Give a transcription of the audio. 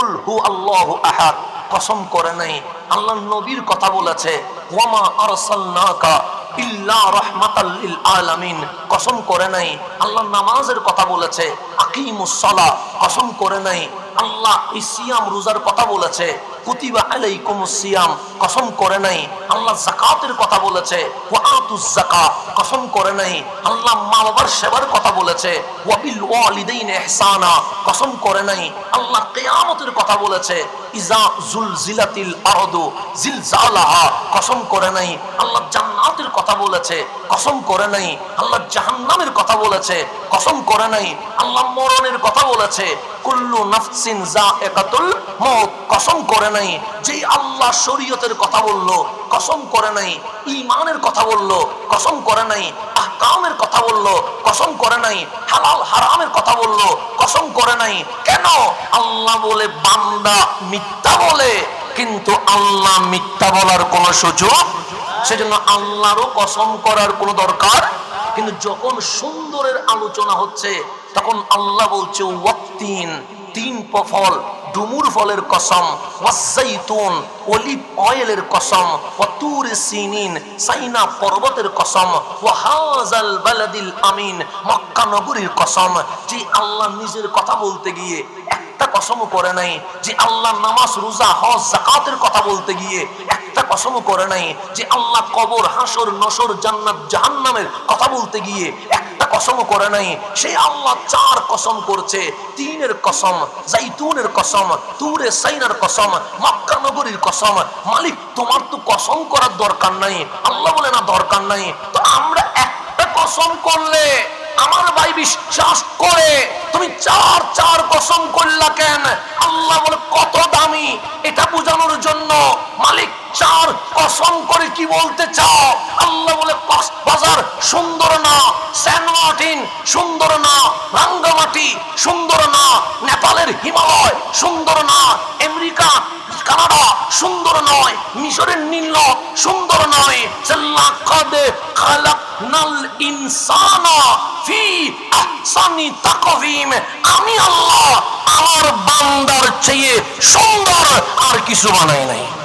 কুল হু আল্লাহু আহাদ, কসম করে নাই। আল্লাহ নবীর কথা বলেছে, ওয়ামা আরসালনাকা ইল্লা রাহমাতাল লিল আলামিন, কসম করে নাই। আল্লাহ নামাজের কথা বলেছে, আকিমুস সালাহ, কসম করে নাই। আল্লাহ সিয়াম রোজার কথা বলেছে, কুতিবা আলাইকুমুস সিয়াম, কসম করে নাই। আল্লাহ যাকাতের কথা বলেছে, ওয়াতুজ যাকাত, কসম করে নাই। আল্লাহ মা বাবার সেবার কথা বলেছে, ওয়াবিল ওয়ালিদাইনি ইহসানা, কসম করে নাই। আল্লাহ কিয়ামতের কথা বলেছে, ইজা জুলজিলাতিল আরদু জিলজালাহা, কসম করে নাই। আল্লাহ জান্নাতের কথা বলেছে, কসম করে নাই। আল্লাহ জাহান্নামের কথা বলেছে, কসম করে নাই। আল্লাহ মরণের কথা বলেছে, কুল্লু নাফসিন যায়িকাতুল মউত, কসম করে নাই। যে আল্লাহ শরীয়তের কথা বললো, কসম করে নাই। ঈমানের কথা বললো, কসম করে নাই। আহকামের কথা বললো, কসম করে নাই। হালাল হারামের কথা বললো, কসম করে নাই। কেন? আল্লাহ বলে বান্দা মিথ্যা বলে, কিন্তু আল্লাহ মিথ্যা বলার কোনো সুযোগ, সেজন্য আল্লাহরও কসম করার কোনো দরকার। কিন্তু যখন সুন্দরের আলোচনা হচ্ছে, তখন আল্লাহ বলছে ওয়াত্তিন, তিন ফল, ডুমুর ফলের কসম, ওয়াজ্জাইতুন, অলিভ অয়েলের কসম, ওয়াতুর সিনিন, সাইনা পর্বতের কসম, ওয়াহাজাল বালাদিল আমিন, মক্কা নগরীর কসম। যে আল্লাহ নিজের কথা বলতে গিয়ে একটা কসম করে নাই, যে আল্লাহ নামাজ রোজা হজ যাকাতের কথা বলতে গিয়ে একটা কসম করে নাই, যে আল্লাহ কবর হাসর নসর জান্নাত জাহান্নামের কথা বলতে গিয়ে একটা কসম করে নাই। সেই আল্লাহ চার কসম করছে, তিনের কসম, জাইতুনের কসম, তুরে সাইনার কসম, মক্কা নগরীর কসম। মালিক তোমার তো কসম করার দরকার নাই। আল্লাহ বলে না দরকার নাই। তো আমরা একটা কসম করলে আমার ভাই বিশ্বাস করে, তুমি চার চার কসম করলা কেন? আল্লাহ বলে কত দামি, এটা বোঝানোর জন্য মালিক চার কসম করে কি বলতে চাও? আল্লাহ বলে কক্সবাজার সুন্দর না, সেন্ট মার্টিন সুন্দর না, রাঙ্গামাটি সুন্দর না, নেপালের হিমালয় সুন্দর না, আমেরিকা কানাডা সুন্দর নয়, মিশরের নীল সুন্দর নয়। লাকাদ খালাকনাল ইনসানা ফি আহসানি তাকওয়িম, আমি আল্লাহ আমার বান্দার চেয়ে সুন্দর আর কিছু বানাই নাই।